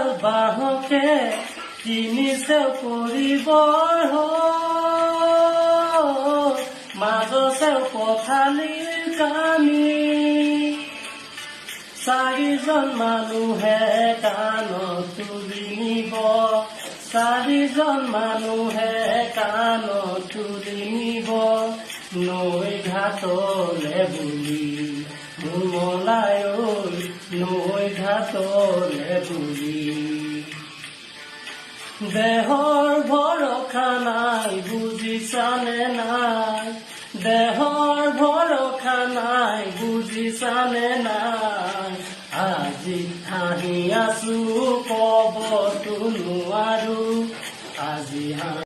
এডাল বাঁহকে কিনিছে পৰিবৰ মাজছে পথালিৰ কানি চাৰিজন মানুহে কাণত তুলি নিব চাৰিজন মানুহে কাণত তুলি নিব নৈ ঘাটলে বুলি মোৰ মলাই ঐ নৈ ঘাটলে বুলি দেহৰ ভৰসা নাই বুজিছানে নাই দেহৰ ভৰসা নাই বুজিছানে নাই আজি হাঁহি আছো কবতো নোৱাৰো আজি